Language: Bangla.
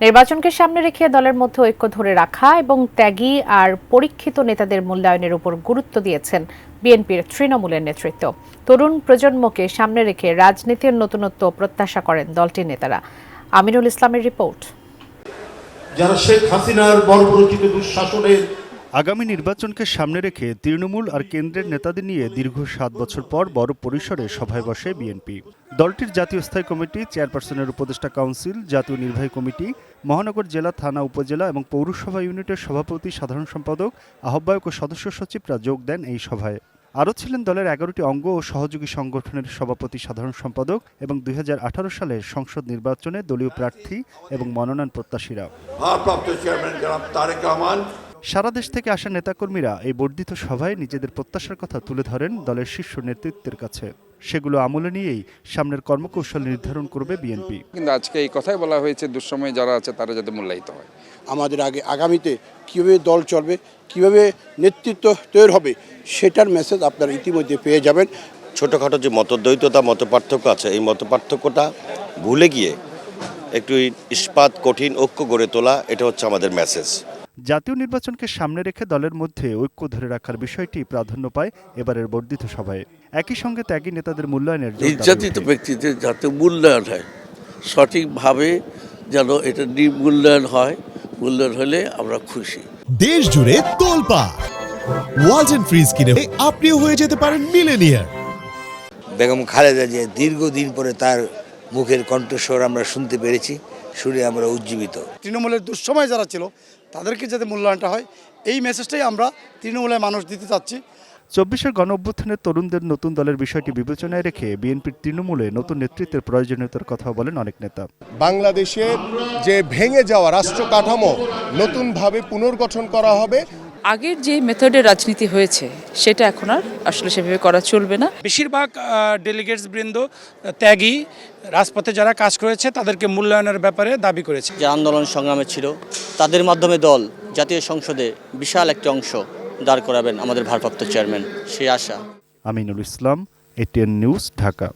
নির্বাচনকে সামনে রেখে দলের মধ্যে ঐক্য ধরে রাখা এবং ত্যাগী আর পরীক্ষিত নেতাদের মূল্যায়নের উপর গুরুত্ব দিয়েছেন বিএনপির তৃণমূলের নেতৃত্ব। তরুণ প্রজন্মকে সামনে রেখে রাজনীতির নতুনত্ব প্রত্যাশা করেন দলটির নেতারা। আমিনুল ইসলামের রিপোর্ট। যারা শেখ হাসিনার বর্বরোচিত দুঃশাসনের আগামী নির্বাচনকে সামনে রেখে তৃণমূল আর কেন্দ্রের নেতাদের নিয়ে দীর্ঘ 7 বছর পর বড় পরিসরে সভায় বসে বিএনপি। দলটির জাতীয় স্থায়ী কমিটি, চেয়ারপারসনের উপদেষ্টা কাউন্সিল, জাতীয় নির্বাহী কমিটি, মহানগর জেলা, থানা, উপজেলা এবং পৌরসভা ইউনিটের সভাপতি, সাধারণ সম্পাদক, আহ্বায়ক ও সদস্য সচিবরা যোগ দেন এই সভায়। আরও ছিলেন দলের 11টি অঙ্গ ও সহযোগী সংগঠনের সভাপতি, সাধারণ সম্পাদক এবং 2018 সালের সংসদ নির্বাচনে দলীয় প্রার্থী এবং মনোনয়ন প্রত্যাশীরা। ভারপ্রাপ্ত চেয়ারম্যান জনাব তারেক রহমান। সারা দেশ থেকে আসা নেতাকর্মীরা এই বর্ধিত সভায় নিজেদের প্রত্যাশার কথা তুলে ধরেন দলের শীর্ষ নেতৃত্বের কাছে। সেগুলো আমলে নিয়েই সামনের কর্মকৌশল নির্ধারণ করবে বিএনপি। কিন্তু আজকে এই কথাই বলা হয়েছে, দুঃসময়ে যারা আছে তারা যাতে মূল্যায়িত হয়। আমাদের আগামীতে কীভাবে দল চলবে, কীভাবে নেতৃত্ব তৈরি হবে, সেটার মেসেজ আপনারা ইতিমধ্যে পেয়ে যাবেন। ছোটোখাটো যে মতদ্বৈততা, মতপার্থক্য আছে, এই মতপার্থক্যটা ভুলে গিয়ে একটু ইস্পাত কঠিন ঐক্য গড়ে তোলা, এটা হচ্ছে আমাদের মেসেজ। জাতীয় নির্বাচনকে সামনে রেখে দলের মধ্যে ঐক্য ধরে রাখার বিষয়টি প্রাধান্য পায় এবারের বর্ধিত সভায়। একই সঙ্গে ত্যাগী নেতাদের মূল্যায়নের নির্যাতিত ব্যক্তিদের যাতে মূল্যায়ন হয়, সঠিকভাবে যেন এটা মূল্যায়ন হয়, মূল্যায়ন হলে আমরা খুশি। দেশ জুড়ে তোলপাড় ওয়ালটন ফ্রিজ কিনে আপনিও হয়ে যেতে পারেন মিলেনিয়ার। বেগম খালেদা জিয়া দীর্ঘদিন পরে তার মুখের কণ্ঠস্বর আমরা শুনতে পেরেছি, শুনে আমরা উজ্জীবিত। তৃণমূলের দুঃসময় যারা ছিল তাদেরকে যাতে মূল্যায়নটা হয়, এই মেসেজটাই আমরা তৃণমূলের মানুষ দিতে চাচ্ছি। 24-এর গণঅভ্যুত্থানের তরুণদের নতুন দলের বিষয়টি বিবেচনায় রেখে বিএনপির তৃণমূলে নতুন নেতৃত্বের প্রয়োজনীয়তার কথা বলেন অনেক নেতা। বাংলাদেশের যে ভেঙে যাওয়া রাষ্ট্র কাঠামো নতুনভাবে পুনর্গঠন করা হবে। আগের যে মেথডের রাজনীতি হয়েছে সেটা এখন আর আসলে সেভাবে করা চলবে না। বেশিরভাগ ডেলিগেটস বৃন্দ ত্যাগী, রাজপথে যারা কাজ করেছে তাদেরকে মূল্যায়নের ব্যাপারে দাবি করেছে। যে আন্দোলন সংগ্রামে ছিল তাদের মাধ্যমে দল জাতীয় সংসদে বিশাল একটি অংশ দাঁড় করাবেন আমাদের ভারপ্রাপ্ত চেয়ারম্যান, সেই আশা। Aminul Islam, ATN news, Dhaka.